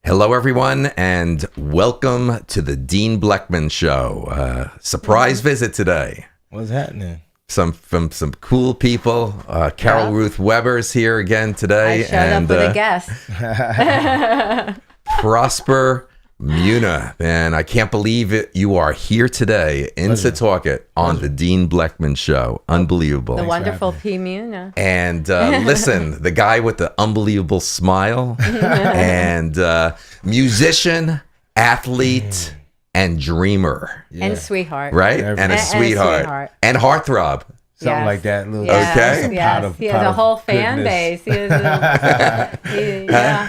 Hello, everyone, and welcome to the Dean Blechman Show. Surprise visit today. What's happening? Some cool people. Carol Ruth Weber's here again today. I showed up with a guest. Prosper Muna. Man, I can't believe it. You are here today in Setauket on the Dean Blechman Show. Unbelievable. The wonderful P. Muna. And listen, the guy with the unbelievable smile and musician, athlete, and dreamer. Yeah. And sweetheart. Right? And a sweetheart. And heartthrob. Something like that. Little Okay. Yes. He has a whole fan base. He has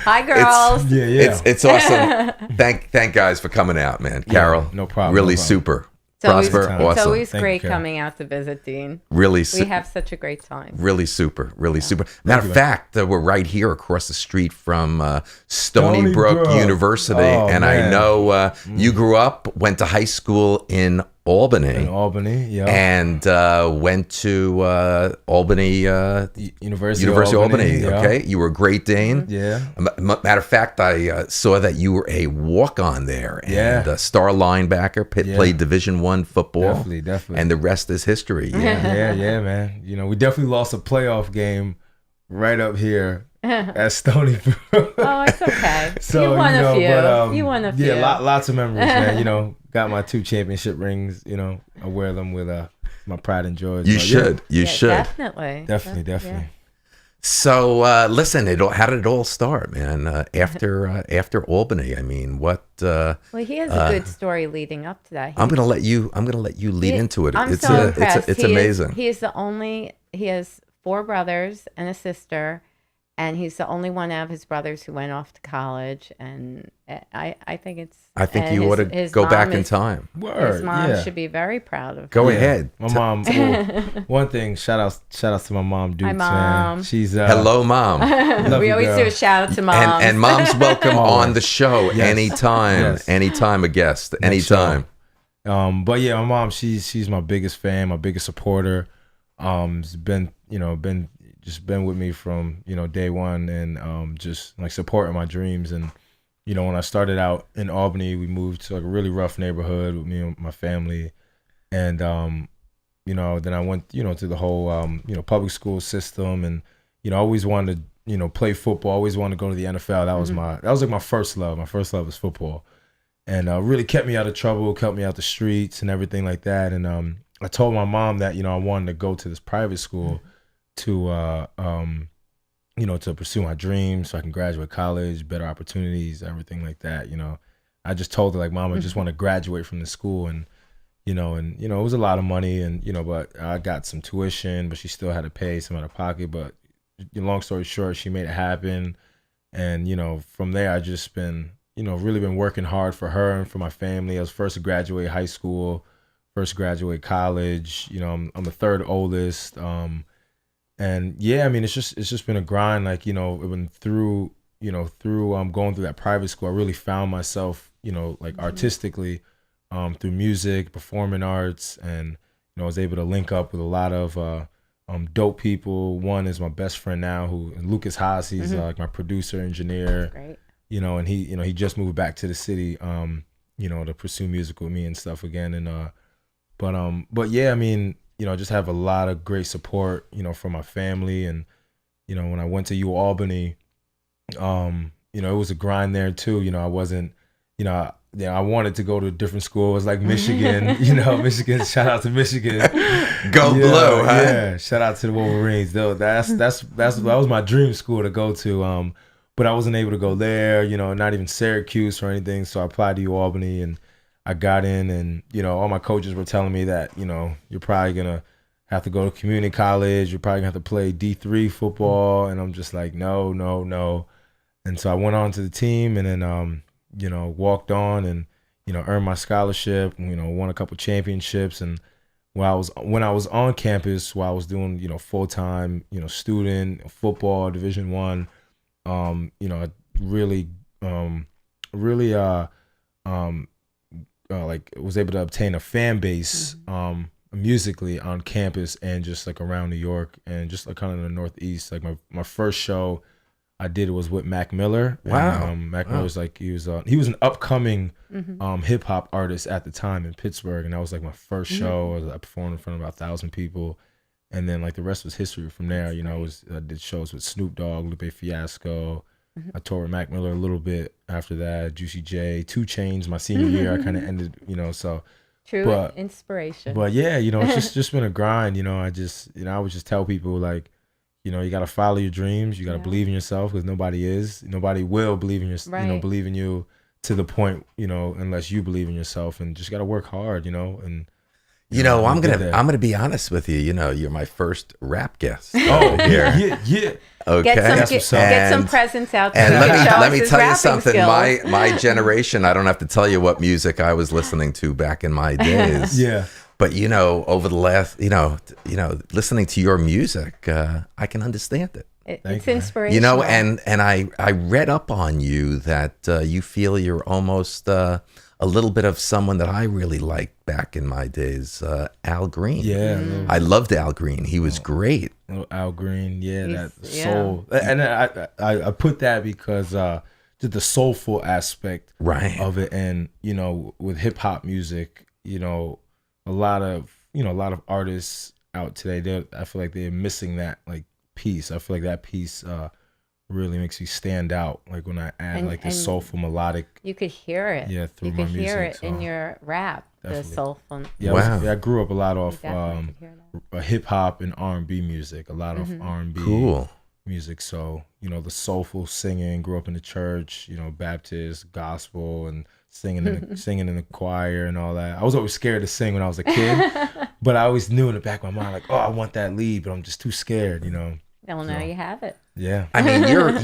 Hi, girls. It's awesome. Thank guys for coming out, man. Carol. No problem. Really super. Prosper, awesome. It's always great coming out to visit, Dean. Really, we have such a great time. Really super, super. Matter of fact, we're right here across the street from Stony Brook University, and man. I know you grew up, went to high school in Albany. Yeah. And went to Albany University of Albany. Yeah. Okay, you were a Great Dane. Yeah. Matter of fact, I saw that you were a walk-on there. And star linebacker, played Division I football. Definitely. And the rest is history. Yeah, man. You know, we definitely lost a playoff game right up here at Stony Brook. Oh, it's okay. So, you won a few. But, you won a few. Yeah, lots of memories, man. You know, got my 2 championship rings. You know, I wear them with my pride and joy. You should. You should. Definitely. Definitely. So listen, how did it all start, man? After Albany, I mean, what? Well, he has a good story leading up to that. I'm gonna let you lead into it. It's amazing. He has 4 brothers and a sister, and he's the only one out of his brothers who went off to college. And I think you ought to go back in time. Word, his mom should be very proud of him. Go ahead. My mom. One thing. Shout out to my mom, Dukes. Hi, Mom. Man. She's hello, Mom. We always do a shout out to Mom. And Mom's welcome on the show anytime. Anytime a guest. Anytime. But yeah, my mom. She's my biggest fan, my biggest supporter. Has been with me from day one, and just like supporting my dreams. And when I started out in Albany, we moved to like a really rough neighborhood with me and my family, and then I went to the whole public school system, and I always wanted to play football, always wanted to go to the NFL. That was like my first love. My first love was football, and really kept me out of trouble, kept me out the streets and everything like that. And I told my mom that I wanted to go to this private school to pursue my dreams, so I can graduate college, better opportunities, everything like that. I just told her, like, Mom, I just want to graduate from the school, and it was a lot of money, and but I got some tuition, but she still had to pay some out of pocket. But long story short, she made it happen, and from there I just been really been working hard for her and for my family. I was first to graduate high school, first to graduate college. I'm the 3rd oldest. And yeah, I mean, it's just been a grind. Like, even through going through that private school, I really found myself, like artistically, through music, performing arts, and I was able to link up with a lot of dope people. One is my best friend now, Lucas Haas. He's like my producer, engineer. Great. And he just moved back to the city, to pursue music with me and stuff again. And but yeah, I mean, I just have a lot of great support, from my family. And, when I went to Albany, it was a grind there too. I wasn't, I wanted to go to a different school. It was like Michigan, Michigan, shout out to Michigan. Go Blue, huh? Yeah, shout out to the Wolverines. Though that was my dream school to go to. But I wasn't able to go there, not even Syracuse or anything. So I applied to Albany, and I got in, and all my coaches were telling me that you're probably gonna have to go to community college. You're probably gonna have to play D3 football, and I'm just like, no. And so I went on to the team, and then walked on, and earned my scholarship. Won a couple championships, and when I was on campus, while I was doing full time student football, Division I, I really like was able to obtain a fan base musically on campus and just like around New York and just like kind of in the Northeast. Like my first show I did was with Mac Miller. Wow. And, Mac Miller was like, he was an upcoming hip hop artist at the time in Pittsburgh, and that was like my first show. I performed in front of about 1,000 people, and then like the rest was history from there. You know, I did shows with Snoop Dogg, Lupe Fiasco. I toured with Mac Miller a little bit after that. Juicy J, 2 Chainz. My senior year, I kind of ended. You know, so. True inspiration. But yeah, you know, it's just been a grind. You know, I would just tell people like, you know, you got to follow your dreams. You got to believe in yourself, because nobody will believe in you know, believe in you to the point, you know, unless you believe in yourself, and just got to work hard, you know. And you know, I'm gonna be honest with you. You know, you're my first rap guest. Oh here. yeah. Okay. Get some presents out there. And let me tell you something. Skills. My generation, I don't have to tell you what music I was listening to back in my days. Yeah. But you know, over the last, you know, listening to your music, I can understand it. It's inspirational. You know, and I read up on you that you feel you're almost a little bit of someone that I really liked back in my days, Al Green. Yeah. I loved Al Green. He was great. Al Green, that soul. And I put that because just the soulful aspect of it. And, you know, with hip hop music, you know, a lot of artists out today, I feel like they're missing that like piece. I feel like that piece really makes me stand out. Like when I add like the soulful melodic. You could hear it. Yeah, through my music. You could hear it in your rap. Definitely. The soulful. Yeah, wow. I grew up a lot off hip hop and R&B music. A lot of R&B music. So, you know, the soulful singing. Grew up in the church. You know, Baptist, gospel, and singing in the choir and all that. I was always scared to sing when I was a kid, but I always knew in the back of my mind, like, oh, I want that lead, but I'm just too scared, you know. Well, now you have it. Yeah. I mean,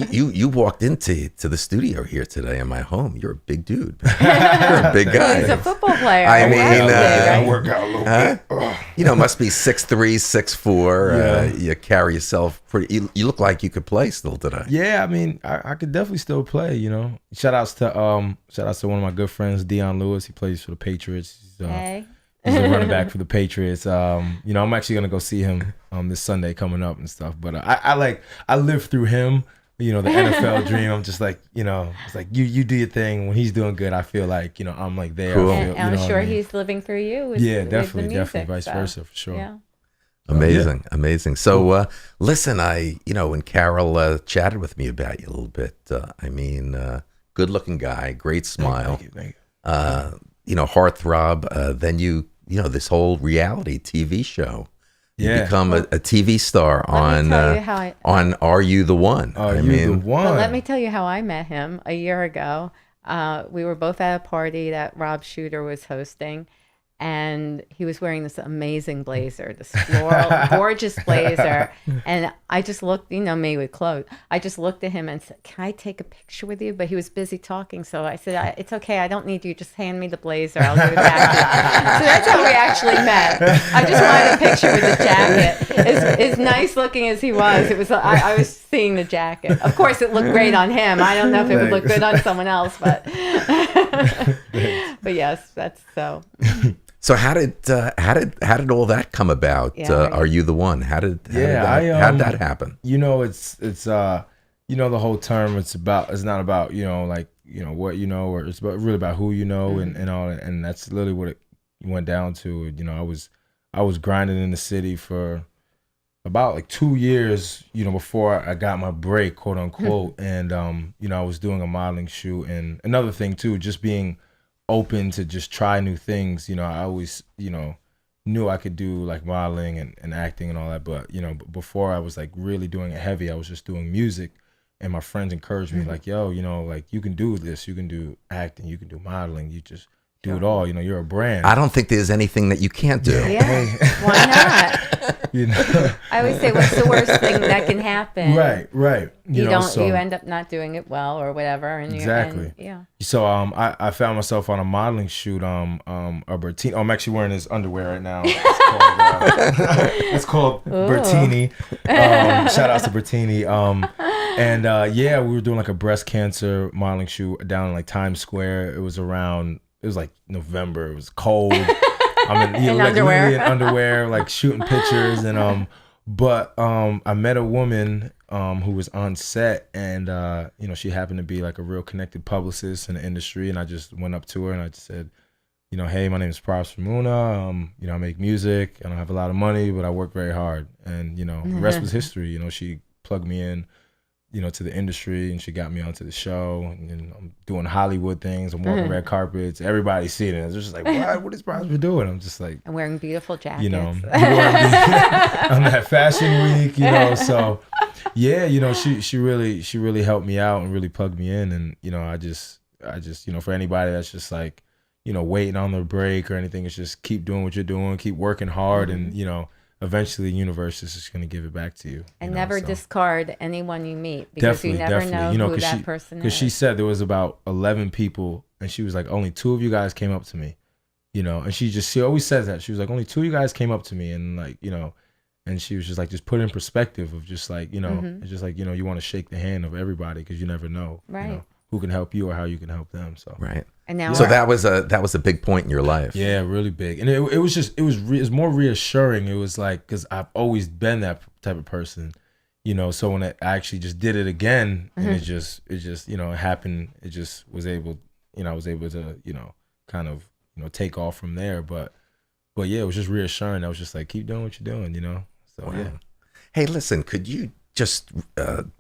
you walked into the studio here today in my home. You're a big dude. You're a big guy. He's a football player. I mean, I work out a little bit. You know, must be 6'3", 6'4". Yeah. You carry yourself pretty. You look like you could play still today. Yeah, I mean, I could definitely still play. You know, shout outs to one of my good friends, Dion Lewis. He plays for the Patriots. He's a running back for the Patriots. You know, I'm actually gonna go see him this Sunday coming up and stuff. But I lived through him. You know, the NFL dream. I'm just like, you know, it's like you do your thing. When he's doing good, I feel like, you know, I'm like there. Cool. And I'm sure he's living through you. With, definitely, with the music, vice versa for sure. Yeah. Amazing. So, listen, when Carol chatted with me about you a little bit, I mean, good-looking guy, great smile. Thank you. You know, heartthrob. Then you know, this whole reality TV show. You become a TV star on Are You the One? Are You the One? But let me tell you how I met him a year ago. We were both at a party that Rob Shooter was hosting, and he was wearing this amazing blazer, this floral, gorgeous blazer. And I just looked, you know me with clothes. I just looked at him and said, "Can I take a picture with you?" But he was busy talking, so I said, "It's okay. I don't need you. Just hand me the blazer. I'll give it back to you." So that's how we actually met. I just wanted a picture with the jacket. As nice looking as he was, it was. I was seeing the jacket. Of course, it looked great on him. I don't know if it would look good on someone else, but but yes, that's so. So how did all that come about? Are You the One? How did that happen? You know, it's you know, the whole term. It's not about, you know, like, you know, what you know, or it's really about who you know, and all, and that's literally what it went down to. You know, I was grinding in the city for about like 2 years, you know, before I got my break, quote unquote, and you know, I was doing a modeling shoot, and another thing too, just being open to just try new things. You know, I always, you know, knew I could do like modeling and acting and all that, but you know, before I was like really doing it heavy, I was just doing music, and my friends encouraged me like, yo, you know, like you can do this, you can do acting, you can do modeling, you just do it all. You know, you're a brand. I don't think there's anything that you can't do. Yeah, why not? You know, I always say, what's the worst thing that can happen? Right. You end up not doing it well or whatever. And exactly. Yeah. So I found myself on a modeling shoot. A Bertini. I'm actually wearing this underwear right now. It's called Bertini. Shout out to Bertini. And we were doing like a breast cancer modeling shoot down in like Times Square. It was like November. It was cold. I'm in underwear. Literally in underwear, like shooting pictures, and but I met a woman who was on set, and you know, she happened to be like a real connected publicist in the industry, and I just went up to her and I just said, you know, hey, my name is Props Ramuna. You know, I make music. I don't have a lot of money, but I work very hard. And, you know, the rest was history. You know, she plugged me in, you know, to the industry, and she got me onto the show. And I'm doing Hollywood things. I'm walking red carpets. Everybody's seeing it. It's just like, what is Props doing? I'm just like, I'm wearing beautiful jackets. you know, on that fashion week, you know. So, yeah, you know, she really helped me out and really plugged me in. And, you know, I just, you know, for anybody that's just like, you know, waiting on their break or anything, it's just keep doing what you're doing, keep working hard, and, you know, eventually the universe is just going to give it back to you. And never discard anyone you meet, because you never know you know, who that person is. Because she said there was about 11 people, and she was like, only 2 of you guys came up to me, you know, and she always says that. She was like, only 2 of you guys came up to me, and like, you know, and she was just like, just put it in perspective of just like, you know, it's just like, you know, you want to shake the hand of everybody because you never know, right, you know, who can help you or how you can help them. So right. And now, so that was a big point in your life. Yeah, really big. And it was more reassuring. It was like, because I've always been that type of person, you know. So when I actually just did it again, and it just you know, it happened. It just was able, you know, I was able to, you know, kind of, you know, take off from there. But yeah, it was just reassuring. I was just like, keep doing what you're doing, you know. So wow. Yeah. Hey, listen, could you just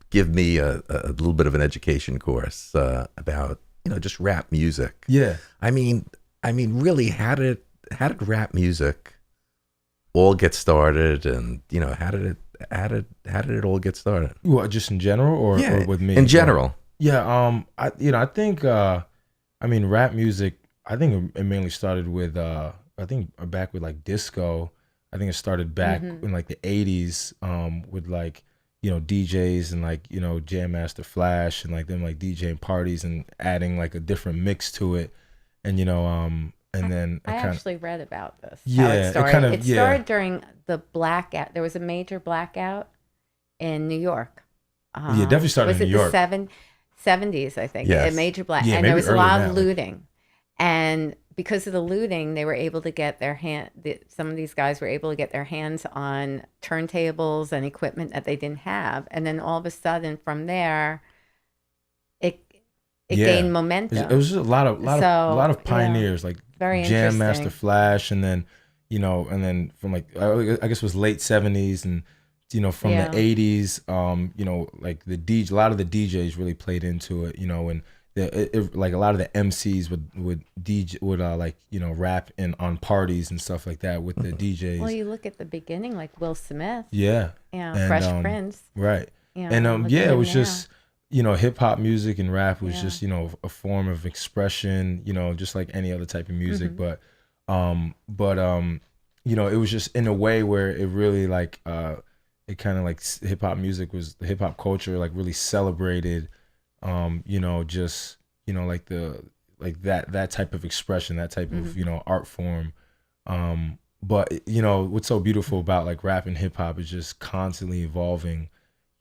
give me a little bit of an education course about, you know, just rap music? Yeah. I mean, really, how did rap music all get started, and, you know, how did it all get started? Well, just in general, or with me? In general. Yeah. I think I mean, rap music, I think it mainly started with I think back with like disco. I think it started back in like the 80s with like, you know, DJs and like, you know, Jam Master Flash and like them like DJing parties and adding like a different mix to it. And, you know, and then I actually read about this. Yeah, how it started. It started yeah. during the blackout. There was a major blackout in New York. Yeah, definitely started in New York. Was it the 70s, I think? Yes. A major blackout. Yeah, and there was a lot of now. looting. And because of the looting, they were able to get some of these guys were able to get their hands on turntables and equipment that they didn't have. And then all of a sudden from there, it gained momentum. It was just a lot of pioneers, like very Jam Master Flash, and then, you know, and then from like, I guess it was late 70s, and, you know, from the 80s, you know, like a lot of the DJs really played into it, you know, and like a lot of the MCs would like, you know, rap on parties and stuff like that with the DJs. Well, you look at the beginning, like Will Smith. Yeah. Yeah. Fresh Prince. Right. You know, and it was just, you know, hip hop music and rap was just, you know, a form of expression, you know, just like any other type of music. But you know, it was just in a way where it really like it kind of like hip hop music was the hip hop culture like really celebrated. You know, just, you know, like that type of expression, that type of, you know, art form. But, you know, what's so beautiful about like rap and hip hop is just constantly evolving,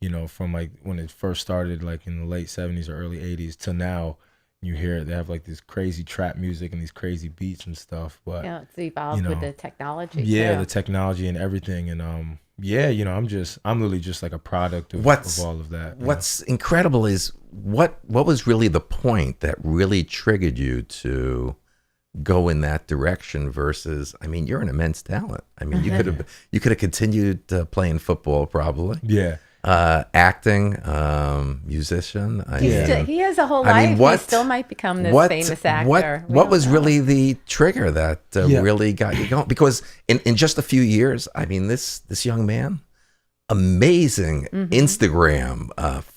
you know, from like when it first started, like in the late 70s or early 80s to now. You hear it, they have like this crazy trap music and these crazy beats and stuff. But yeah, it's evolved, you know, with the technology. Yeah, too. The technology and everything. And yeah, you know, I'm literally just like a product of all of that. What's incredible is what was really the point that really triggered you to go in that direction versus, I mean, you're an immense talent. I mean, you could have continued playing football probably. Yeah. Acting, musician. He has a whole life. He still might become this famous actor. What was really the trigger that really got you going? Because in just a few years, I mean, this young man, amazing Instagram,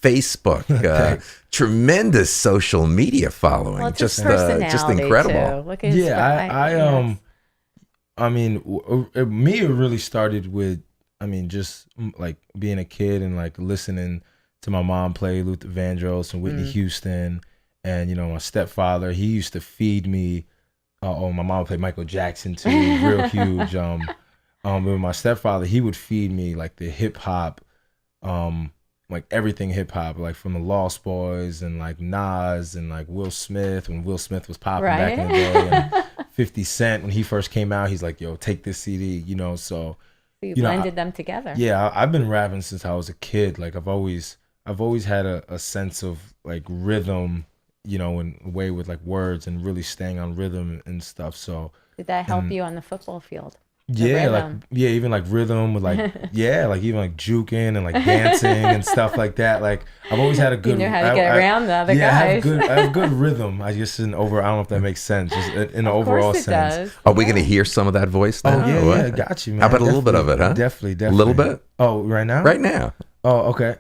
Facebook, tremendous social media following. Well, just Too. incredible. Look at his I mean, me, it really started with, I mean, just like being a kid and like listening to my mom play Luther Vandross and Whitney Houston, and, you know, my stepfather, he used to feed me. My mom played Michael Jackson too, real huge. But my stepfather, he would feed me like the hip hop, like everything hip hop, like from the Lost Boys and like Nas and like Will Smith, when Will Smith was popping back in the day, and 50 Cent when he first came out, he's like, "Yo, take this CD," you know, so. So you blended them together. Yeah, I've been rapping since I was a kid. Like I've always had a sense of like rhythm, you know, in a way with like words and really staying on rhythm and stuff. So did that help you on the football field? Yeah, like even like rhythm with like like even like juking and like dancing and stuff like that. Like I've always had a good. You know how to get around the other guys. I have good rhythm. I just I don't know if that makes sense. Just in the overall sense. Does. Are we gonna hear some of that voice now? Oh yeah, got you, man. How about a little bit of it, huh? Definitely. A little bit. Oh, right now. Right now. Oh, okay.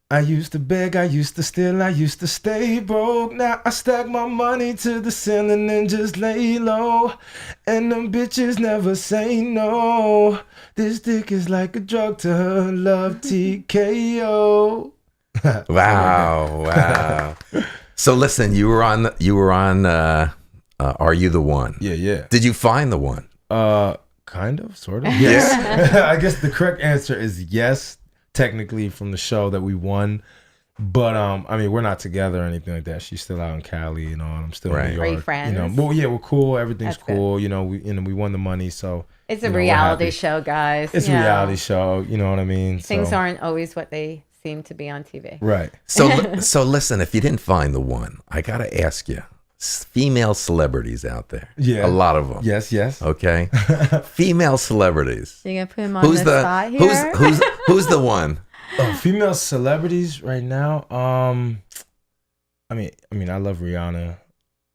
I used to beg, I used to steal, I used to stay broke. Now I stack my money to the ceiling and just lay low. And them bitches never say no. This dick is like a drug to her, love TKO. Wow. So listen, you were on Are You the One? Yeah. Did you find the one? Kind of, sort of. Yes. I guess the correct answer is yes. Technically from the show that we won, but I mean we're not together or anything like that. She's still out in Cali, you know, and I'm still in New York. Are you friends? You know, well, yeah, we're cool. Everything's cool. Good. You know, we won the money, so it's a reality show, guys. It's a reality show. You know what I mean? Things aren't always what they seem to be on TV. Right. So listen, if you didn't find the one, I gotta ask you. Female celebrities out there. Yeah. A lot of them. Yes. Okay. Female celebrities. You're gonna put him on the spot here? Who's the one? Oh, female celebrities right now. I mean, I love Rihanna.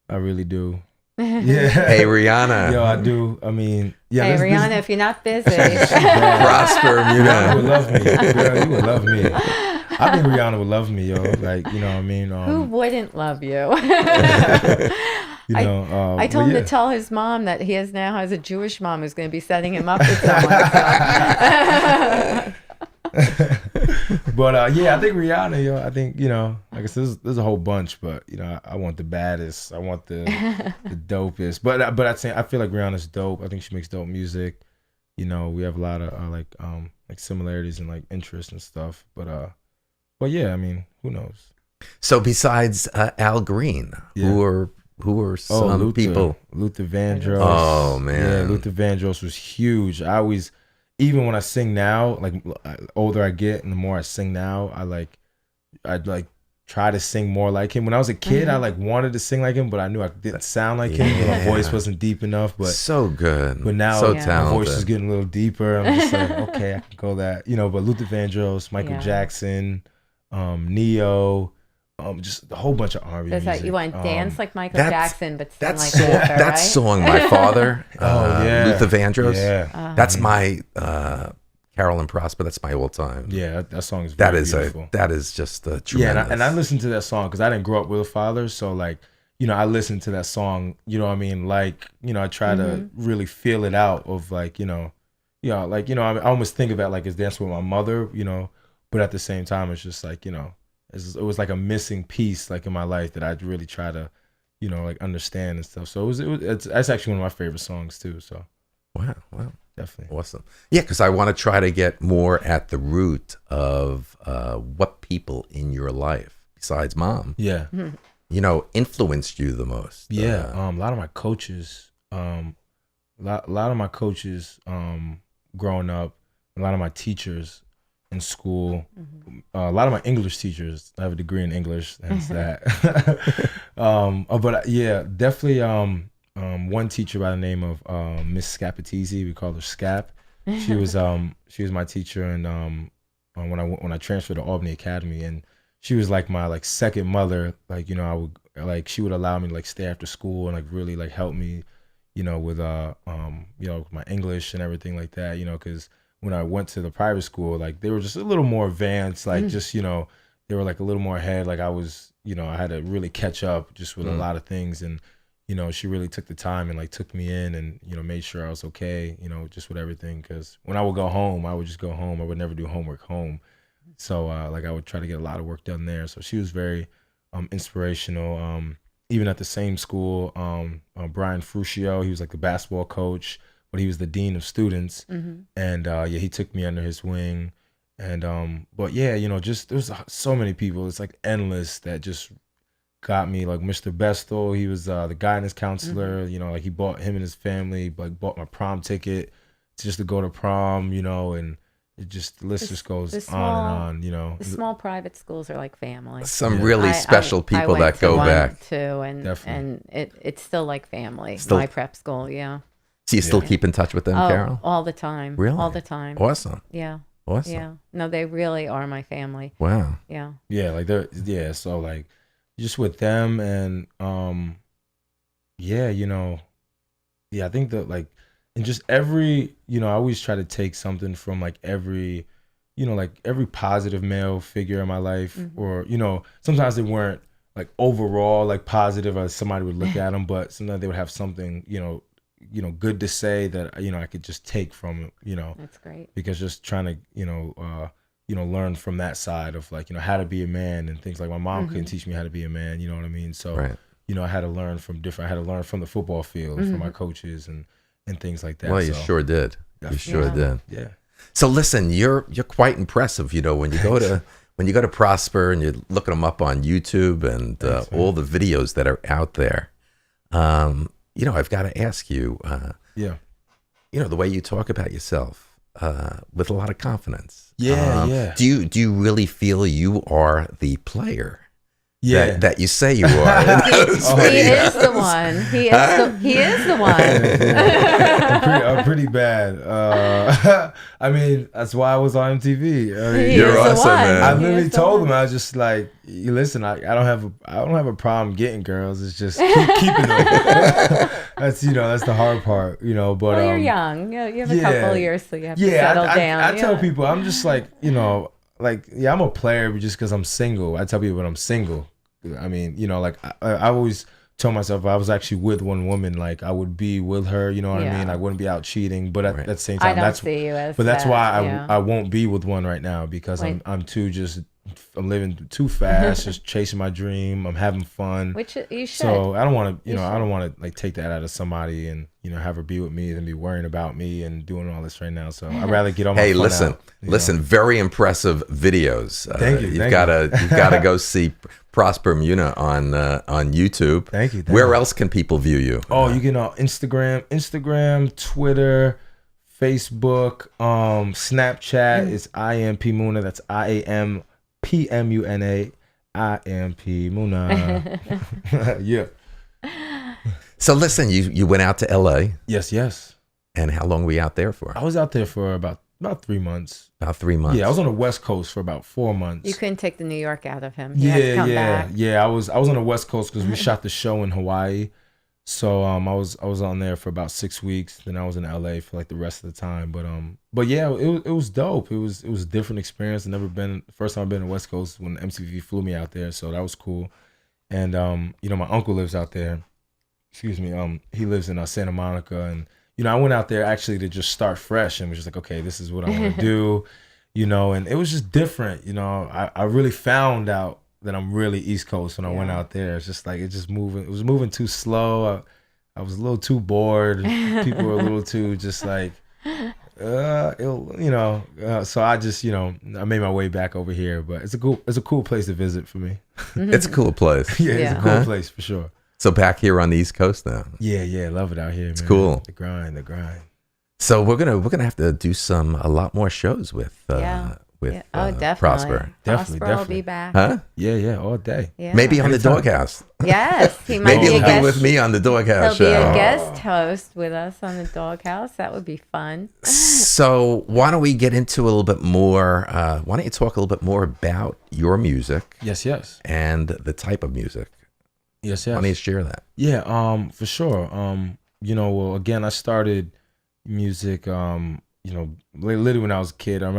I really do. Yeah. Hey, Rihanna. Yo, I do. I mean, yeah. Hey, Rihanna, if you're not busy. Prosper, you would love me. Girl, you would love me. I think Rihanna would love me, yo. Like, you know what I mean? Who wouldn't love you? You know, I told him to tell his mom that he now has a Jewish mom who's going to be setting him up with someone. But yeah, I think Rihanna, yo. I think, you know, like I said, there's a whole bunch, but you know, I want the baddest. I want the dopest. But I'd say I feel like Rihanna's dope. I think she makes dope music. You know, we have a lot of like similarities and like interests and stuff. But yeah, I mean, who knows? So besides Al Green, who are some Luther, people? Luther Vandross. Oh man, yeah, Luther Vandross was huge. I always, even when I sing now, like older I get and the more I sing now, I'd try to sing more like him. When I was a kid, I like wanted to sing like him, but I knew I didn't sound like him. My voice wasn't deep enough. But so good. But now so my voice is getting a little deeper. I'm just like, okay, I can go that. You know, but Luther Vandross, Michael Jackson, Neo. Just a whole bunch of R&B music. Like you want to dance like Michael Jackson, but sing like Luther, right? That song, My Father, Luther Vandross. Yeah. That's my Carolyn Prosper. That's my all-time. Yeah, that song is very beautiful. That is just tremendous. Yeah, and I listened to that song because I didn't grow up with a father, so like, you know, I listened to that song. You know what I mean? Like, you know, I try to really feel it out of like, like, I almost think of it like it's dancing with my mother, you know, but at the same time, it's just like, you know. It was like a missing piece like in my life that I'd really try to, you know, like understand and stuff. So that's actually one of my favorite songs too. So wow, definitely awesome. Yeah, because I want to try to get more at the root of what people in your life besides mom, you know, influenced you the most. Yeah, a lot of my coaches, growing up, a lot of my teachers in school, a lot of my English teachers. I have a degree in English, hence that. But yeah, definitely one teacher by the name of Miss Scapatese. We call her Scap. She was my teacher, and when I transferred to Albany Academy, and she was like my like second mother. Like, you know, she would allow me to like stay after school and like really like help me, you know, with you know, my English and everything like that. You know, because when I went to the private school, like they were just a little more advanced, like just, you know, they were like a little more ahead. Like I was, you know, I had to really catch up just with a lot of things. And, you know, she really took the time and like took me in and, you know, made sure I was okay, you know, just with everything. Cause when I would go home, I would just go home. I would never do homework home. So like I would try to get a lot of work done there. So she was very inspirational. Even at the same school, Brian Fruscio, he was like the basketball coach, but he was the dean of students, and he took me under his wing, and but yeah, you know, just there's so many people. It's like endless that just got me. Like Mr. Bestel, he was the guidance counselor. You know, like he bought him and his family, like bought my prom ticket just to go to prom, you know, and it just the list just goes on and on, you know. The small private schools are like family. Some really special people that go back too, and Definitely. and it's still like family. Still, my prep school, yeah. So you still keep in touch with them, Carol? All the time. Really? All the time. Awesome. Yeah. Awesome. Yeah. No, they really are my family. Wow. Yeah. Yeah, like they're so like just with them and yeah, you know, yeah, I think that like and just every, you know, I always try to take something from like every, you know, like every positive male figure in my life, or, you know, sometimes they weren't like overall like positive as somebody would look at them, but sometimes they would have something, you know, good to say that, you know, I could just take from, you know. That's great. Because just trying to, you know, learn from that side of like, you know, how to be a man and things like my mom couldn't teach me how to be a man, you know what I mean? So, you know, I had to learn from the football field, from my coaches and things like that. Well, you sure did. Definitely. You sure did. Yeah. So listen, you're quite impressive, you know, when you go to Prosper and you look them up on YouTube and all the videos that are out there. You know, I've got to ask you, you know, the way you talk about yourself with a lot of confidence. Yeah. Do you really feel you are the player? Yeah. That you say you are. He is the one. He is the one. I'm pretty bad. I mean, that's why I was on MTV. I mean, you're awesome, man. I literally told him, I was just like, listen, I don't have a problem getting girls. It's just keeping them. That's, you know, that's the hard part, you know. But well, you're young. You have a couple of years, so you have to settle down. I tell people, I'm just like, you know, like, yeah, I'm a player just because I'm single. I tell people when I'm single. I mean, you know, like I always tell myself if I was actually with one woman, like I would be with her, you know what I mean? I wouldn't be out cheating, but at the same time, that's see you as that's why I won't be with one right now because I'm living too fast, just chasing my dream. I'm having fun. Which you should. So I don't want to, you know, I don't want to like take that out of somebody and, you know, have her be with me and be worrying about me and doing all this right now. So I'd rather get on my fun listen, very impressive videos. Thank you. You've got to go see Prosper Muna on YouTube. Thank you. Where else can people view you? Oh, you can Instagram, Twitter, Facebook, Snapchat. It's IMP Muna. That's IAMPMUNA. IMP Muna. Yeah. So listen, you went out to LA. Yes. And how long were you out there for? I was out there for about 3 months. About 3 months. Yeah, I was on the West Coast for about 4 months. You couldn't take the New York out of him. He had to come back. Yeah. I was on the West Coast because we shot the show in Hawaii. So I was on there for about 6 weeks. Then I was in LA for like the rest of the time. But yeah, it was dope. It was a different experience. First time I've been to the West Coast when MTV flew me out there. So that was cool. And you know, my uncle lives out there. Excuse me. He lives in Santa Monica, and you know, I went out there actually to just start fresh and was just like, okay, this is what I want to do, you know, and it was just different, you know. I really found out that I'm really East Coast when I went out there. It's just like, it was moving too slow. I was a little too bored. People were a little too just like, you know, so I just, you know, I made my way back over here, but it's a cool place to visit for me. It's a cool place. Yeah, it's a cool place for sure. So back here on the East Coast now. Yeah, love it out here. It's man. Cool. The grind. So we're gonna have to do a lot more shows with definitely. Prosper. Prosper will be back. Huh? Yeah, all day. Yeah. Maybe on the Doghouse. Yes, he might Maybe be a he'll guest. be with me on the Doghouse He'll be show. a guest host with us on the Doghouse. That would be fun. So why don't we get into a little bit more? Why don't you talk a little bit more about your music? Yes. And the type of music. Yes. Why don't you share that? Yeah, for sure. You know, well, again, I started music, you know, literally when I was a kid. I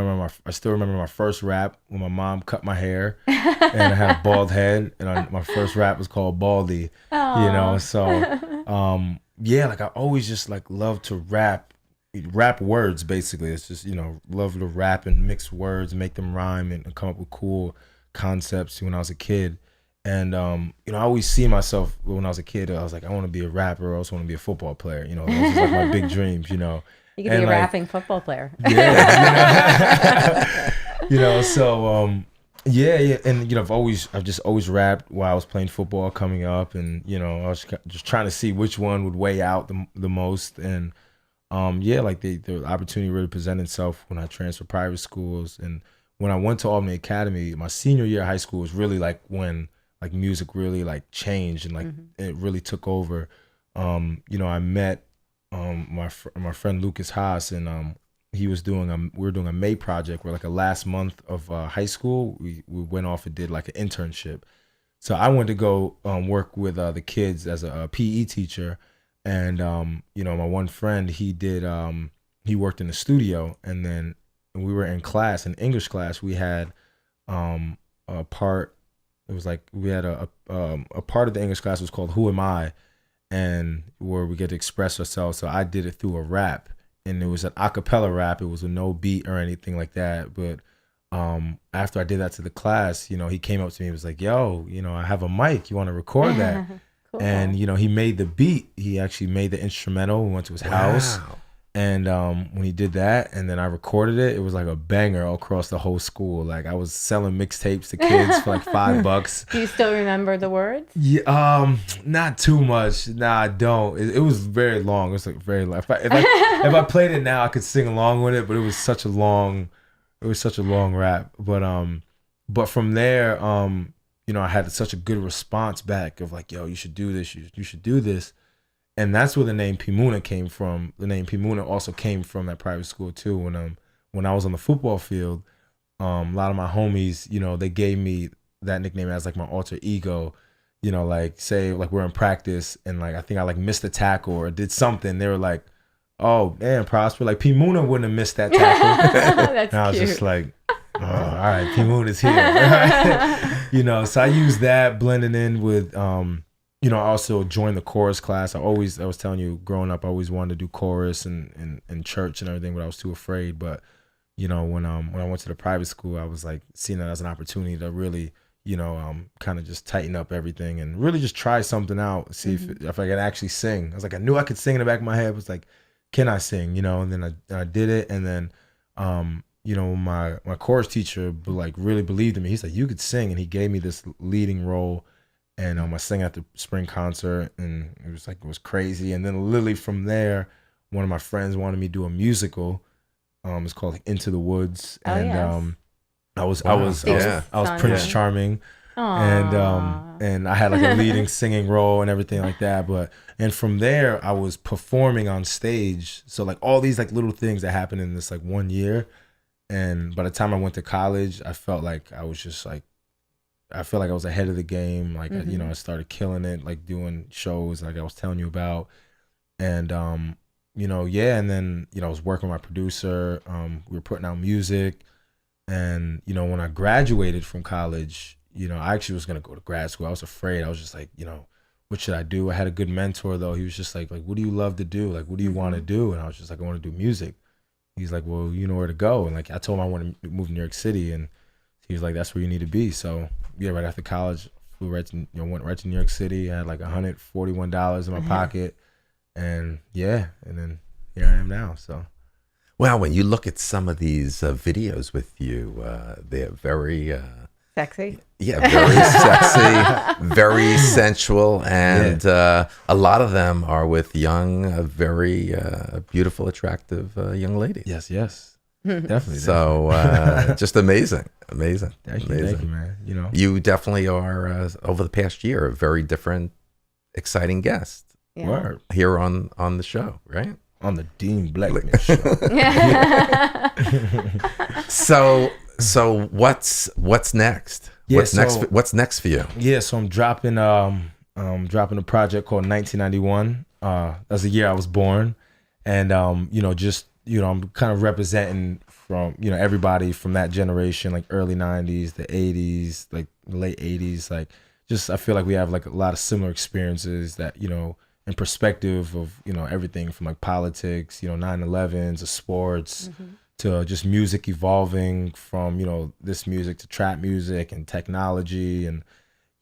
still remember my first rap when my mom cut my hair and I had a bald head, and my first rap was called Baldy. Aww. You know, so yeah, like I always just like love to rap words. Basically, it's just, you know, love to rap and mix words, make them rhyme, and come up with cool concepts when I was a kid. And you know, I always see myself when I was a kid. I was like, I want to be a rapper. I also want to be a football player. You know, those are like my big dreams. You know, you could be a rapping football player. Yeah, you know. So yeah, and you know, I've just always rapped while I was playing football coming up, and you know, I was just trying to see which one would weigh out the most. And yeah, like the opportunity really presented itself when I transferred private schools. And when I went to Albany Academy, my senior year of high school was really like when like music really like changed and like it really took over. You know, I met my friend Lucas Haas, and he was doing we were doing a May project where like a last month of high school we went off and did like an internship. So I went to go work with the kids as a PE teacher, and you know, my one friend, he worked in the studio, and then we were in class, in English class, we had a part. It was like we had a part of the English class was called Who Am I, and where we get to express ourselves. So I did it through a rap, and it was an a cappella rap. It was with no beat or anything like that. But after I did that to the class, you know, he came up to me and was like, yo, you know, I have a mic. You want to record that? Cool. And, you know, he made the beat. He actually made the instrumental. We went to his house. And when he did that, and then I recorded it, it was like a banger all across the whole school. Like I was selling mixtapes to kids for like $5. Do you still remember the words? Yeah, not too much. Nah, I don't. It was very long. It was like very long. If I played it now, I could sing along with it, but it was such a long rap. But from there, you know, I had such a good response back of like, yo, you should do this. You should do this. And that's where the name Pimuna came from. The name Pimuna also came from that private school too. When I was on the football field, a lot of my homies, you know, they gave me that nickname as like my alter ego. You know, like say like we're in practice and like I think I like missed a tackle or did something. They were like, "Oh man, Prosper, like Pimuna wouldn't have missed that tackle." That's and I was cute. just like, "Oh, all right, Pimuna's here." You know, so I used that blending in with you know, I also joined the chorus class. I was telling you, growing up, I always wanted to do chorus and church and everything, but I was too afraid. But, you know, when I went to the private school, I was like seeing that as an opportunity to really, you know, kind of just tighten up everything and really just try something out, see if I could actually sing. I was like, I knew I could sing in the back of my head. It was like, can I sing? You know, and then I did it. And then, you know, my chorus teacher like really believed in me. He's like, you could sing. And he gave me this leading role. And I sang at the spring concert, and it was crazy. And then literally from there, one of my friends wanted me to do a musical. It's called Into the Woods, and I was Prince Charming, and I had like a leading singing role and everything like that. And from there, I was performing on stage. So like all these like little things that happened in this like 1 year. And by the time I went to college, I felt like I was just like. I feel like I was ahead of the game. Like, you know, I started killing it, like doing shows like I was telling you about. And, you know, yeah. And then, you know, I was working with my producer. We were putting out music. And, you know, when I graduated from college, you know, I actually was going to go to grad school. I was afraid. I was just like, you know, what should I do? I had a good mentor, though. He was just like, what do you love to do? Like, what do you want to do? And I was just like, I want to do music. He's like, well, you know where to go. And like, I told him I want to move to New York City. And he was like, that's where you need to be. So yeah, right after college, went right to New York City. I had like $141 in my pocket, and yeah, and then here I am now. So, well, when you look at some of these videos with you, they're very sexy. Yeah, very sexy, very sensual, and a lot of them are with young, very beautiful, attractive young ladies. Yes. Definitely. So just amazing. Thank you, man. You know, you definitely are over the past year a very different, exciting guest. Yeah. Here on the show, right? On the Dean Blechman show. So what's next? Yeah, what's next for you? Yeah, so I'm dropping a project called 1991. That's the year I was born, and you know, just. You know, I'm kind of representing from, you know, everybody from that generation, like early 90s, the 80s, like late 80s. Like, just I feel like we have like a lot of similar experiences that, you know, in perspective of, you know, everything from like politics, you know, 9/11 to sports to just music evolving from, you know, this music to trap music and technology. And,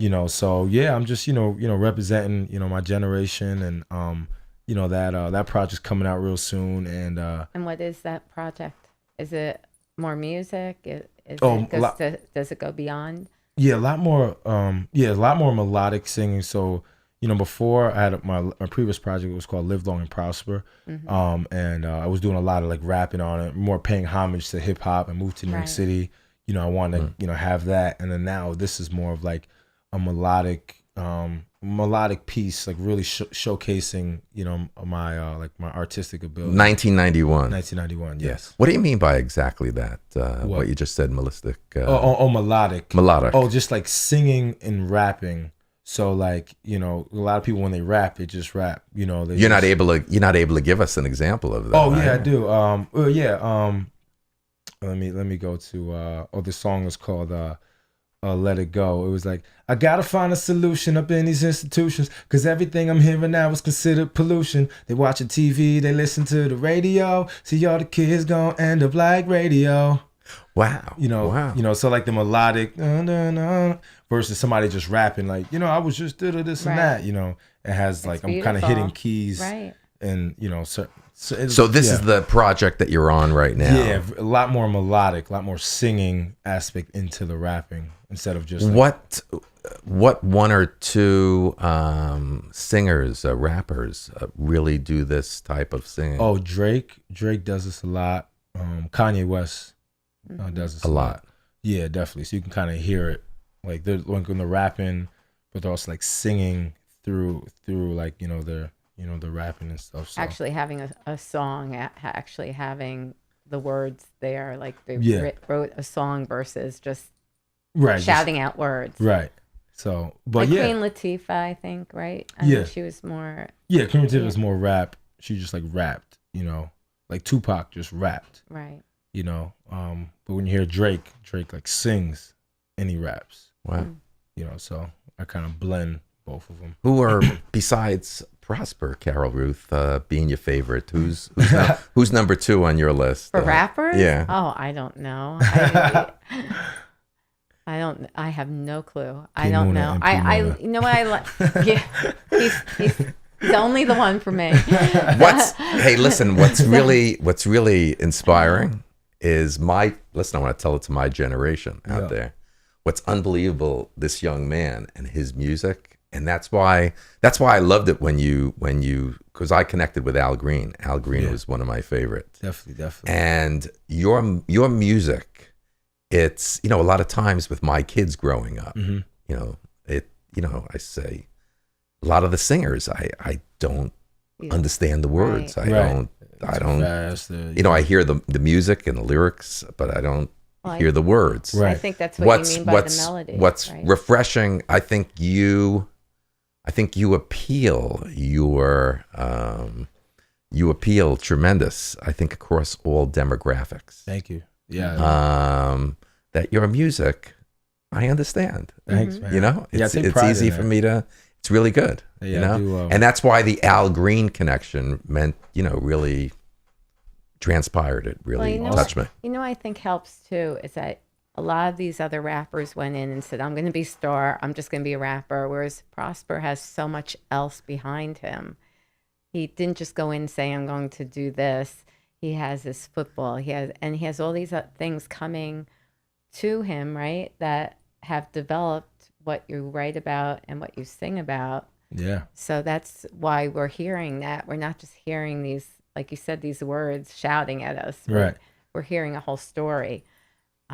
you know, so yeah, I'm just, you know, representing, you know, my generation. And, you know, that project's coming out real soon. And what is that project? Is it more music? Does it go beyond? Yeah, a lot more melodic singing. So, before I had my previous project was called Live Long and Prosper. And I was doing a lot of like rapping on it, more paying homage to hip hop. I moved to New York City. I wanted to, have that. And then now this is more of like a melodic piece, like really showcasing, my like my artistic ability. 1991. Yes. What do you mean by exactly that? What you just said, melodic. Melodic. Melodic. Oh, just like singing and rapping. So like, a lot of people when they rap, they just rap. You're not able to give us an example of that. Oh yeah, I do. Let me go to. The song is called Let It Go. It was like, I gotta find a solution up in these institutions, cause everything I'm hearing now is considered pollution. They watching TV, they listen to the radio. See all the kids gonna end up like radio. Wow. Wow. So like the melodic versus somebody just rapping like, I was just this and that, it has like, I'm kind of hitting keys. Right. And, so this is the project that you're on right now. Yeah, a lot more melodic, a lot more singing aspect into the rapping instead of just like, what one or two singers, rappers really do this type of singing? Oh, Drake does this a lot. Kanye West does this a lot. Yeah, definitely. So you can kind of hear it, like they're like when they're rapping, but they're also like singing through like the rapping and stuff. So. Actually having a song, actually having the words there, like they wrote a song versus just shouting out words. Right. So, but like Queen Latifah, I think, right? I think she was more. Yeah, Queen Latifah was more rap. She just like rapped, like Tupac just rapped. Right. But when you hear Drake like sings and he raps. Wow. So I kind of blend both of them. Who are, besides Prosper, Carol Ruth, being your favorite, who's number 2 on your list? For rappers? Yeah. Oh, I don't know. I have no clue. I don't know. You know what I like? Yeah, he's only the one for me. Hey, listen, what's really inspiring is listen, I want to tell it to my generation out there. What's unbelievable, this young man and his music. And that's why I loved it when you, because I connected with Al Green. Al Green was one of my favorites. Definitely. And your music, it's, a lot of times with my kids growing up, I say a lot of the singers, I don't understand the words. Right. I don't, fast, I hear the music and the lyrics, but I don't hear the words. Right. I think that's what you mean by the melody. What's refreshing, I think you appeal. You appeal tremendous, I think, across all demographics. Thank you. Yeah. That your music, I understand. Thanks, man. It's easy for me to. It's really good. Yeah, I do, and that's why the Al Green connection meant, really transpired. It really touched me. I think helps too is that a lot of these other rappers went in and said, I'm going to be star. I'm just going to be a rapper. Whereas Prosper has so much else behind him. He didn't just go in and say, I'm going to do this. He has his football. He has all these things coming to him, right, that have developed what you write about and what you sing about. Yeah. So that's why we're hearing that. We're not just hearing these, like you said, these words shouting at us. Right. We're hearing a whole story.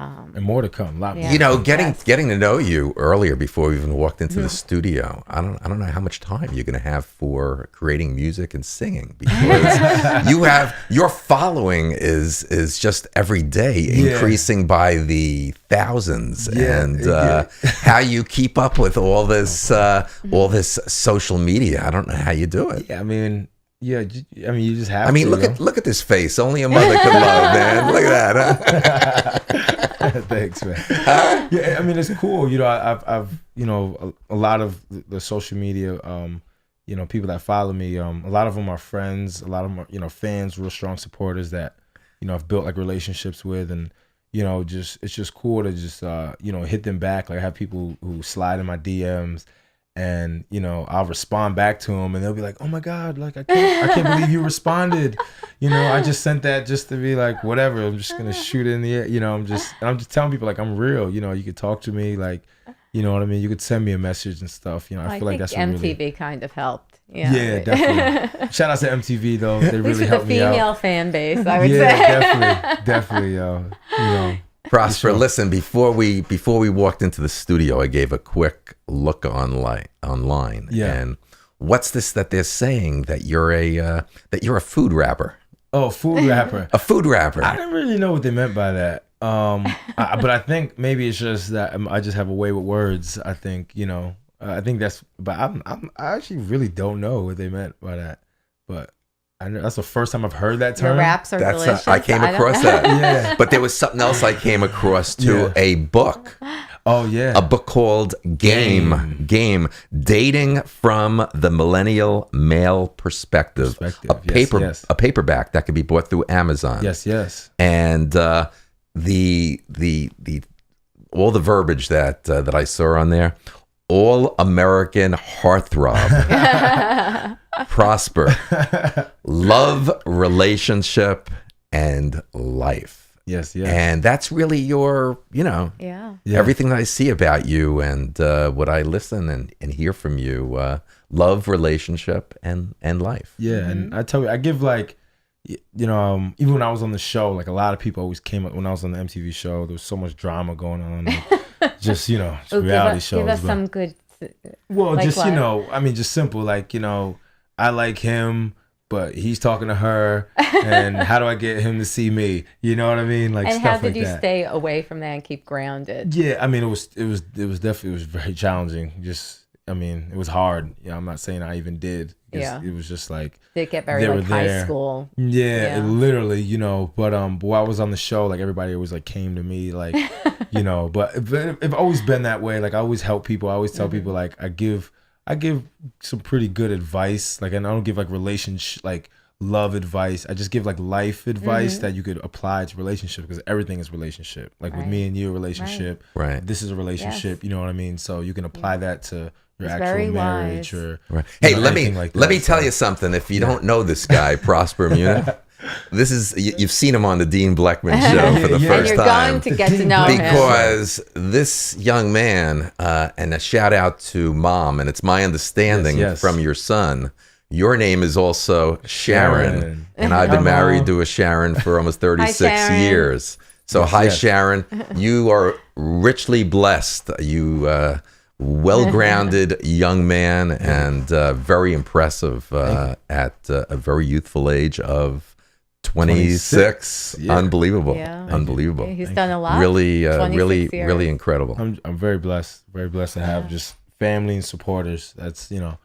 And more to come. A lot more. Getting to know you earlier before we even walked into the studio. I don't know how much time you're going to have for creating music and singing, because your following is just every day increasing by the thousands, and how you keep up with all this social media. I don't know how you do it. Yeah, I mean, you just have. Look at this face. Only a mother could love, man. Look at that. Huh? Thanks, man. Yeah, it's cool. I've a lot of the social media, people that follow me. A lot of them are friends. A lot of them are, fans, real strong supporters that, I've built like relationships with, and it's just cool to just hit them back. Like I have people who slide in my DMs. And I'll respond back to them, and they'll be like, "Oh my God, like I can't believe you responded." I just sent that just to be like, whatever. I'm just gonna shoot it in the air. I'm just telling people like I'm real. You could talk to me like, You know what I mean? You could send me a message and stuff. You know, I feel like think that's what MTV really... kind of helped. Yeah, Yeah, definitely. Shout out to MTV though. They At least really with helped the me out. female fan base, I would Yeah, say. definitely, yo. You know. Prosper, listen, before we walked into the studio, I gave a quick look online. Yeah. And what's this that they're saying that you're a food rapper? Oh, food rapper. A food rapper. I didn't really know what they meant by that. But I think maybe it's just that I just have a way with words. I think, you know, I think that's, but I actually really don't know what they meant by that. But I know that's the first time I've heard that term. Your raps are delicious. I came across that. Yeah. But there was something else I came across too, Yeah. a book. Oh yeah. A book called Game, Dating from the Millennial Male Perspective. A paperback that could be bought through Amazon. Yes. And the all the verbiage that I saw on there, all American heartthrob, Prosper, love, relationship, and life. Yes. And that's really your, you know, everything that I see about you and what I listen and hear from you, love, relationship, and life. Yeah, and I tell you, I give like, you know, even when I was on the show, like a lot of people always came up when I was on the MTV show. There was so much drama going on, just, you know, just reality shows. Give us some good. Well, like just what? You know, I mean, just simple, like, you know, I like him, but he's talking to her, and how do I get him to see me? You know what I mean? Like, and stuff how did like you that. stay away from that and keep grounded? Yeah, I mean, it was definitely very challenging. Just, I mean, it was hard. You know, I'm not saying I even did. It was just like Did it get very like high school? Yeah, it literally, you know. But while I was on the show, like everybody always like came to me, like, you know. But I've always been that way. Like I always help people. I always tell people like I give some pretty good advice. Like, and I don't give like relationship like love advice. I just give like life advice that you could apply to relationship, because everything is relationship. Like with me and you, a relationship. Right. This is a relationship. You know what I mean? So you can apply that to your It's actual marriage or Hey, know, let me like let me tell you something. If you don't know this guy, Prosper Munich, this is you've seen him on the Dean Blechman show for the first and you're time. going to get to know him. Because this young man, and a shout out to Mom, and it's my understanding from your son, your name is also Sharon. And I've been married to a Sharon for almost 36 years. So hi, Sharon. You are richly blessed. You well-grounded young man, and very impressive at a very youthful age of 26. Unbelievable. Unbelievable. He's done a lot. Really incredible. I'm very blessed to have just family and supporters. That's, you know,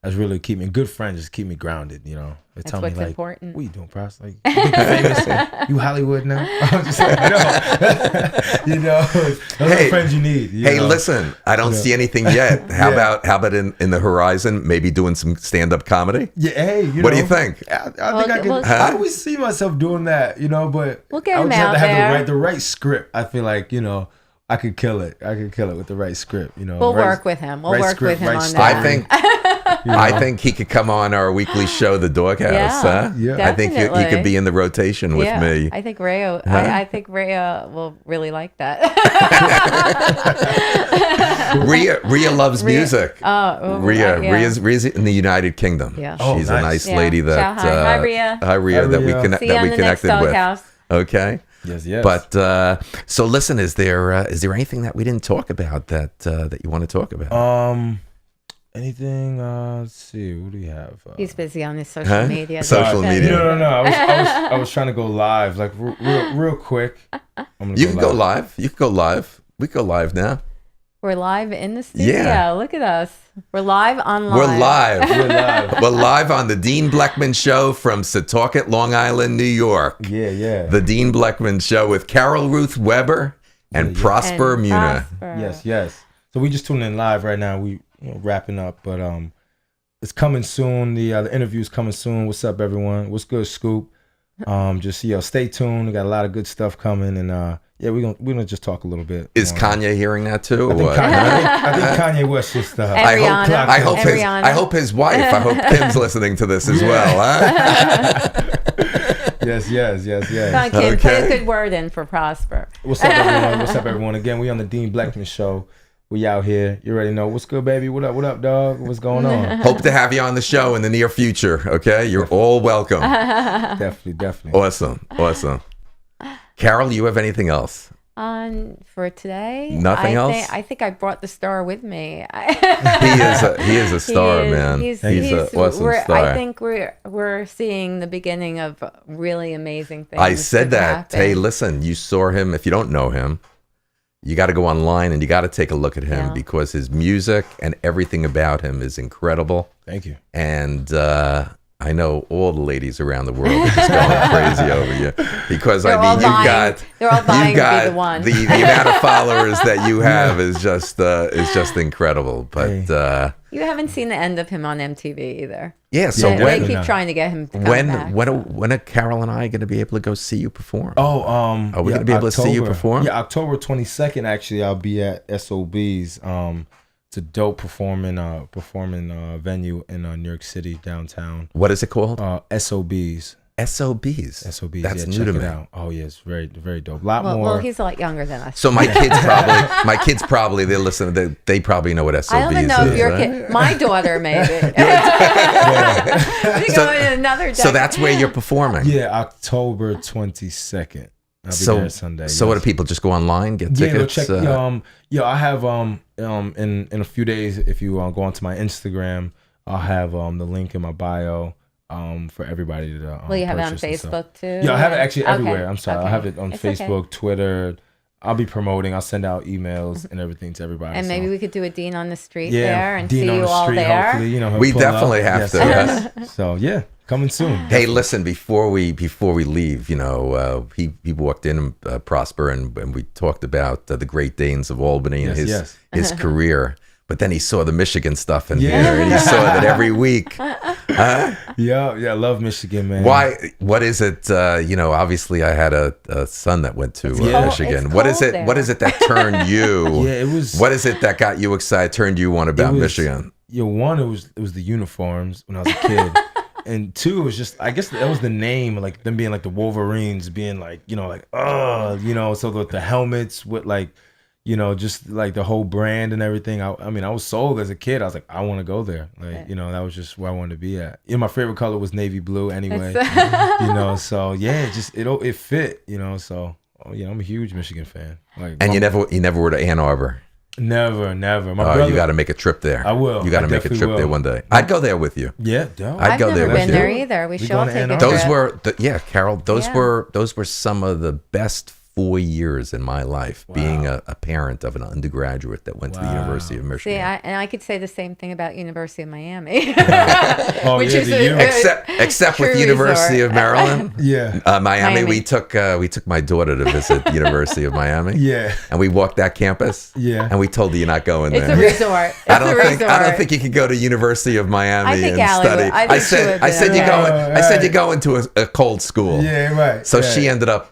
that's really keep me, good friends just keep me grounded, you know. They tell me like, important. What are you doing, Pros? Like, you think you're famous? You Hollywood now? I'm just like, no. You know, those are the friends you need. Hey, listen, I don't see anything yet. How about in the horizon, maybe doing some stand-up comedy? Yeah, hey, what do you think? I think I can. I always see myself doing that, you know, but we'll get I him would have out to have there. the right script. I feel like, you know, I could kill it. with the right script, you know. We'll work with him. We'll work with him on that. I think he could come on our weekly show, The Doghouse. I think he could be in the rotation with me. I think Rhea. I think Rhea will really like that. Rhea loves music. Rhea's in the United Kingdom. Yeah. She's a nice lady that. Hi, Rhea. Hi, Rhea. That we connected with. Okay. Yes. But so listen, is there anything that we didn't talk about that you want to talk about? Anything? Let's see. What do you have? He's busy on his social media. Social media. No. I was trying to go live, like real quick. You can go live. You can go live. We go live now. We're live in the studio. Yeah. Look at us. We're live online. We're live. We're live on the Dean Blechman Show from Setauket, Long Island, New York. Yeah. The Dean Blechman Show with Carol Ruth Weber and Prosper Munich. Yes. So we just tuned in live right now. We wrapping up, but it's coming soon. The interview's coming soon. What's up, everyone? What's good, Scoop? Just stay tuned. We got a lot of good stuff coming, and we're gonna just talk a little bit. Is Kanye hearing that too? I think Kanye West just. I hope his wife. I hope Kim's listening to this as well. Huh? Yes. Come on, Kim, put a good word in for Prosper. What's up, everyone? Again, we on the Dean Blechman Show. We out here. You already know. What's good, baby? What up, dog? What's going on? Hope to have you on the show in the near future. Okay, you're all welcome. Definitely. Awesome. Carol, you have anything else? For today, Nothing else? I think I brought the star with me. He is a star, man. He's an awesome star. I think we're seeing the beginning of really amazing things. I said that. Happen. Hey, listen, you saw him. If you don't know him, you got to go online and you got to take a look at him because his music and everything about him is incredible. Thank you. And I know all the ladies around the world are just going crazy over you because they're all dying to be the one. The amount of followers that you have is just incredible. But you haven't seen the end of him on MTV either. Yeah, so they keep trying to get him to come back. When are Carol and I going to be able to go see you perform? Are we going to be able to see you perform? Yeah, October 22nd. Actually, I'll be at SOB's. It's a dope performing venue in New York City downtown. What is it called? SOB's. SOBs. That's new to me. Out. Oh yeah, it's very, very dope. A lot more. Well, he's a lot younger than us. So my kids probably they listen. They probably know what SOBs is. I don't even know if your kid. My daughter maybe. So that's where you're performing. Yeah, October 22nd. I'll be there Sunday. So what do people just go online, get tickets? Check. I have in a few days. If you go onto my Instagram, I'll have the link in my bio. For everybody to will you have it on Facebook too? Yeah, I have it actually everywhere. Okay. I'm sorry, I have it on Facebook, Twitter. I'll be promoting. I'll send out emails and everything to everybody. And maybe we could do a Dean on the street there and Dean see you all there. Hopefully, we definitely have to. Yes. So yeah, coming soon. Hey, listen, before we leave, he walked in, Prosper, and we talked about the Great Danes of Albany and his career. But then he saw the Michigan stuff in here, and he saw that every week. Yeah, I love Michigan, man. Why? What is it? Obviously, I had a son that went to Michigan. What is it? There. What is it that turned you? It was. What is it that got you excited? Turned you on about Michigan? One, it was the uniforms when I was a kid. And two, it was just, I guess that was the name, like them being like the Wolverines, being like, so the helmets with like, just like the whole brand and everything. I was sold as a kid. I was like, I want to go there. Like, that was just where I wanted to be at. My favorite color was navy blue anyway. So yeah, it fit, so I'm a huge Michigan fan. Like, and you never were to Ann Arbor? Never. My brother, you got to make a trip there. I will. You got to make a trip there one day. I'd go there with you. Yeah, I'd go there with you. I've never been there either. We should all take a Those trip. were, Carol. Those were some of the best 4 years in my life, being a parent of an undergraduate that went to the University of Michigan. See, I could say the same thing about University of Miami, which is except with University of Maryland. Miami. We took my daughter to visit University of Miami. And we walked that campus. And we told her you're not going there. It's a resort. I don't think you can go to University of Miami and study. I said you're going to a cold school. Yeah, right. So she ended up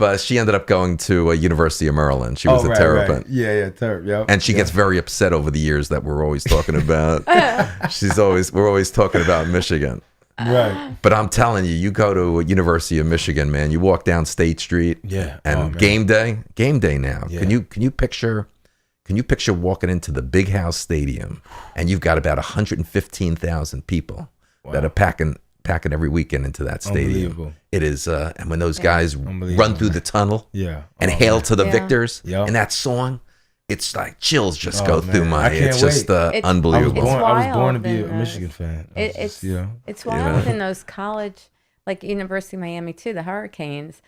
going to University of Maryland. She was a terrapin. Right. Yeah, terp. Yep. And she gets very upset over the years that we're always talking about. We're always talking about Michigan. Right. But I'm telling you, you go to University of Michigan, man. You walk down State Street. Yeah. And game day now. Yeah. Can you picture walking into the Big House Stadium and you've got about 115,000 people that are packing every weekend into that stadium. It is, and when those guys run through the tunnel, and hail to the victors, and that song, it's like chills just go through my. It's just unbelievable. I was born to be a Michigan fan. It's wild in those college, like University of Miami too. The Hurricanes.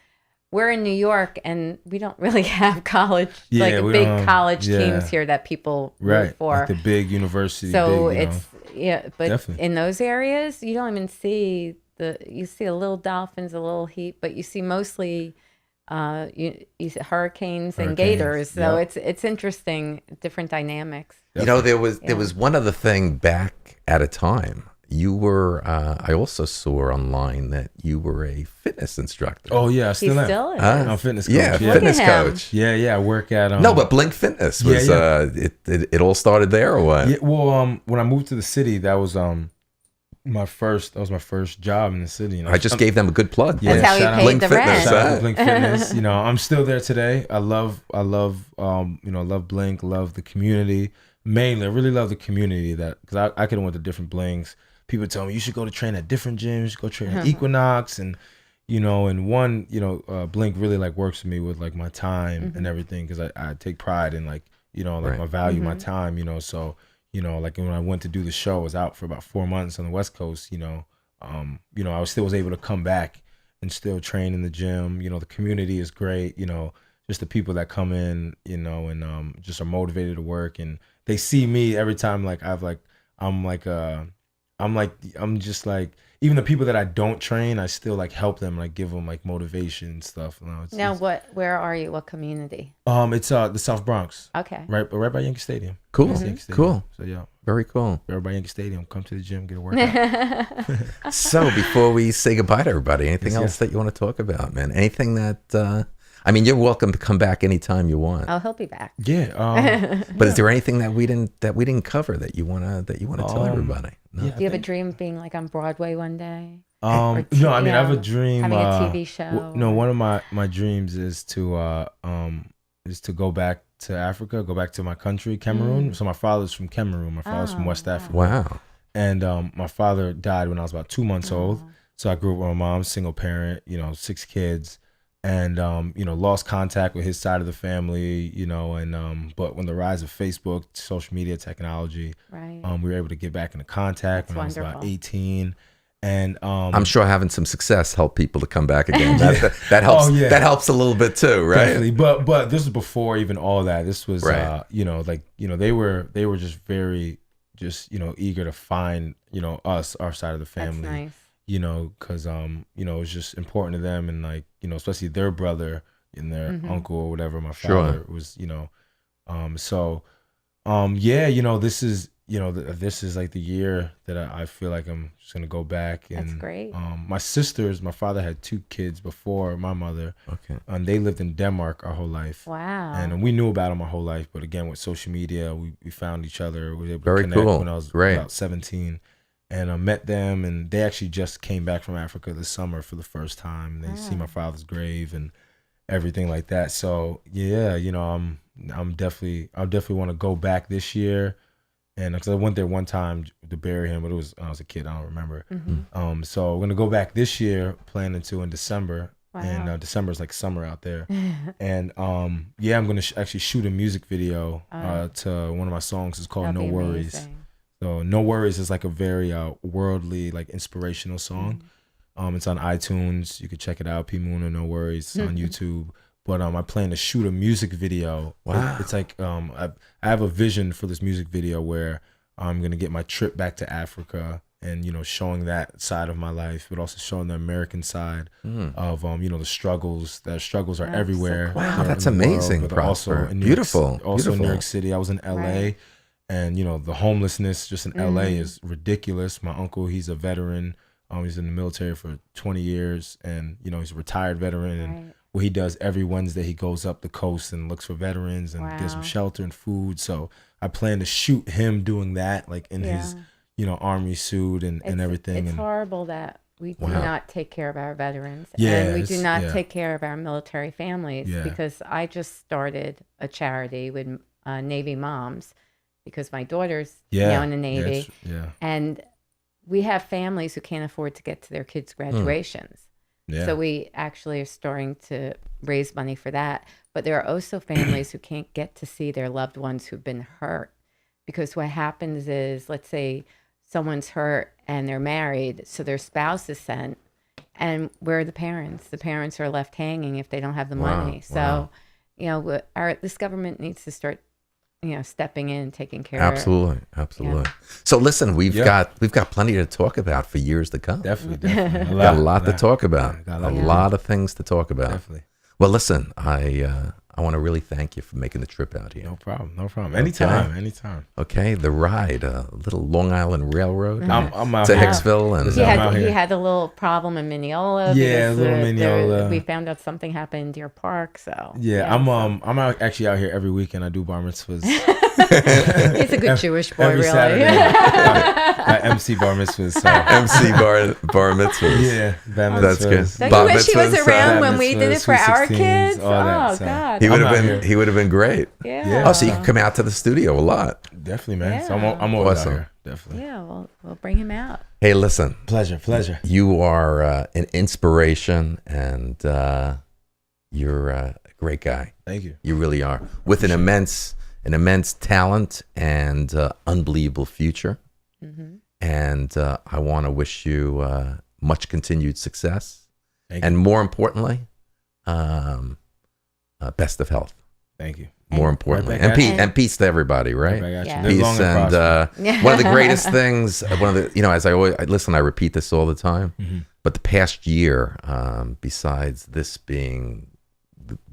We're in New York, and we don't really have college, big college teams here that people root for. Like the big university. So but definitely. In those areas, you don't even see you see a little Dolphins, a little Heat, but you see mostly you see Hurricanes and Gators. So it's interesting, different dynamics. Definitely. There was one other thing back at a time. You were, I also saw online that you were a fitness instructor. Oh, yeah, I still am. Still is. I'm a fitness coach. Yeah, fitness coach. Yeah, I work at... No, but Blink Fitness was, it all started there or what? Yeah, well, when I moved to the city, that was my first job in the city. I just gave them a good plug. That's how you paid Blink the Fitness, rent. Shout out to Blink Fitness. I'm still there today. I love Blink, love the community. mainly, I really love the community because I could have went to different blings. People tell me you should go to train at different gyms, you should go train at Equinox, and and one blink really like works for me with like my time and everything, because I take pride in like I value my time, so like when I went to do the show, I was out for about 4 months on the West Coast, I was able to come back and still train in the gym. The community is great, just the people that come in, and just are motivated to work, and they see me every time. Like I'm just like, even the people that I don't train, I still like help them, like give them like motivation and stuff. Where are you? What community? It's the South Bronx. Okay. Right by Yankee Stadium. Cool. Yankee Stadium. Cool. So yeah. Very cool. Right by Yankee Stadium. Come to the gym, get a workout. So before we say goodbye to everybody, anything else that you want to talk about, man? Anything that you're welcome to come back anytime you want. Oh, he'll be back. Yeah. But is there anything that we didn't cover that you wanna tell everybody? No? Do you have a dream of being like on Broadway one day? No, I mean, I have a dream having a TV show. One of my dreams is to go back to Africa, go back to my country, Cameroon. So my father's from Cameroon. My father's from West Africa. Wow. And my father died when I was about 2 months old. So I grew up with my mom, single parent, 6 kids. And lost contact with his side of the family, but when the rise of Facebook, social media technology, right. We were able to get back into contact. That's when wonderful. I was about 18. And I'm sure having some success helped people to come back again. That helps. That helps a little bit too, right? Definitely. But this was before even all that. This was right. They were just very eager to find us, our side of the family. That's nice. Because it was just important to them, and like especially their brother and their uncle or whatever. My father was this is like the year that I feel like I'm just gonna go back. And that's great. My father had 2 kids before my mother. Okay. And they lived in Denmark our whole life. Wow. And we knew about them our whole life, but again with social media, we found each other. We were able Very to connect cool. when I was Great. about 17. And I met them, and they actually just came back from Africa this summer for the first time. They see my father's grave and everything like that. So yeah, I'll definitely want to go back this year, and because I went there one time to bury him, but it was I was a kid, I don't remember. So we're gonna go back this year, planning to in December. Wow. And December is like summer out there. And I'm gonna actually shoot a music video to one of my songs. It's called No Worries. Amazing. So No Worries is like a very worldly, like inspirational song. It's on iTunes. You can check it out. P. Moon or No Worries on YouTube. But I plan to shoot a music video. Wow. It's like I have a vision for this music video where I'm gonna get my trip back to Africa and showing that side of my life, but also showing the American side of the struggles. The struggles are everywhere. So wow, that's amazing, world, Prosper. Also in Beautiful. In New York City. I was in LA. Right. And the homelessness just in LA is ridiculous. My uncle, he's a veteran. He's in the military for 20 years, and he's a retired veteran. And what he does every Wednesday, he goes up the coast and looks for veterans and gives them shelter and food. So I plan to shoot him doing that, like in his army suit and everything. It's horrible that we do not take care of our veterans, and we do not take care of our military families. Because I just started a charity with Navy moms. Because my daughter's now in the Navy, and we have families who can't afford to get to their kids' graduations. So we actually are starting to raise money for that. But there are also families who can't get to see their loved ones who've been hurt. Because what happens is, let's say someone's hurt and they're married, so their spouse is sent, and where are the parents? The parents are left hanging if they don't have the money. So, this government needs to start stepping in, taking care Absolutely. So listen, we've got plenty to talk about for years to come. Definitely. Got a lot to talk about. A lot of things to talk about. Definitely. Well, listen, I want to really thank you for making the trip out here. No problem. Anytime. Okay, the ride, a little Long Island Railroad I'm out to here. Hicksville, and he had a little problem in Mineola. Yeah, a little Mineola. We found out something happened in Deer Park. So I'm actually out here every weekend. I do bar mitzvahs. He's a good Jewish boy, every really. Saturday, I MC bar mitzvahs. So. MC bar mitzvahs. Yeah, that's good. Don't you wish he was around when we did it for our kids? All that, God. He He would I'm have out been. here. He would have been great. Yeah. Oh, so you can come out to the studio a lot. Definitely, man. So Yeah. I'm always Awesome. out here. Definitely. Yeah, we'll bring him out. Hey, listen. Pleasure. You are an inspiration, and you're a great guy. Thank you. You really are, with an immense talent and unbelievable future. Mm-hmm. And I want to wish you much continued success, Thank and you. more importantly, best of health. Thank you. More importantly, Right back at you. and peace to everybody, right? Right back at you. Yeah. Live long Peace and prosper. and one of the greatest things, as I always listen, I repeat this all the time. Mm-hmm. But the past year, besides this being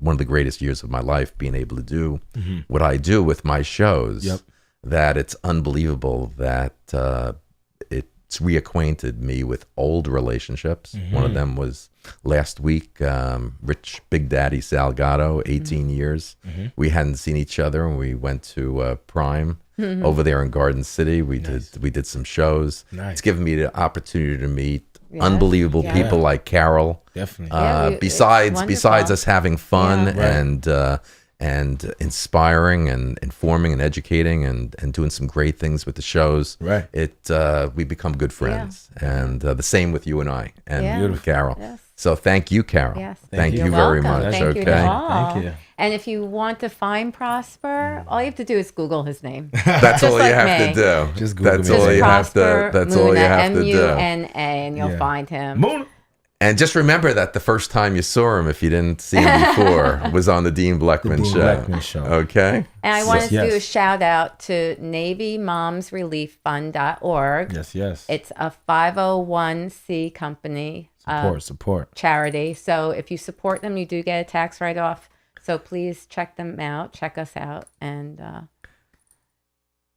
one of the greatest years of my life, being able to do what I do with my shows, Yep. that it's unbelievable that it's reacquainted me with old relationships. One of them was last week, Rich Big Daddy Salgado, 18 years. We hadn't seen each other, and we went to Prime over there in Garden City. We did some shows. Nice. It's given me the opportunity to meet Yes. unbelievable Yeah. people like Carol. Definitely. Yeah, it's Besides wonderful. us having fun Yeah. and inspiring and informing and educating and doing some great things with the shows, Right. we become good friends. And the same with you and I and Yeah. Carol. Yes. So thank you, Carol. Yes. Thank You're you very welcome. much. Thank you Okay. to all. Thank you. And if you want to find Prosper, all you have to do is Google his name. That's Just all you like have me. to do. Just Google That's me. all Just you have to. Prosper That's all you Muna, have to do. M-U-N-A, and you'll Yeah. find him. Moon. And just remember that the first time you saw him, if you didn't see him before, was on the Dean Blechman Dean show. Blechman show. Okay. And I wanted to do a Yes. shout out to NavyMomsReliefFund.org. Yes. It's a 501c company. Support. Charity. So if you support them, you do get a tax write-off. So please check them out, check us out, and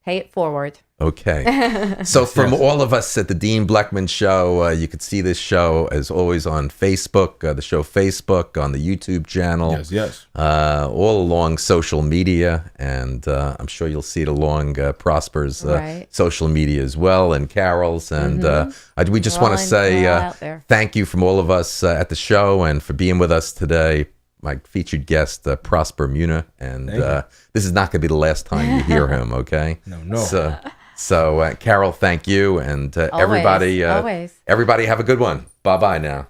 pay it forward. Okay. So from all of us at the Dean Blechman Show, you could see this show as always on Facebook, the show Facebook, on the YouTube channel, Yes. all along social media, and I'm sure you'll see it along Prosper's Right. social media as well, and Carol's. And we just want to say We're all out there. thank you from all of us at the show and for being with us today. My featured guest, Prosper Muna, and this is not going to be the last time you hear him. Okay? No. So Carol, thank you, and Always, everybody. always. Everybody, have a good one. Bye bye now.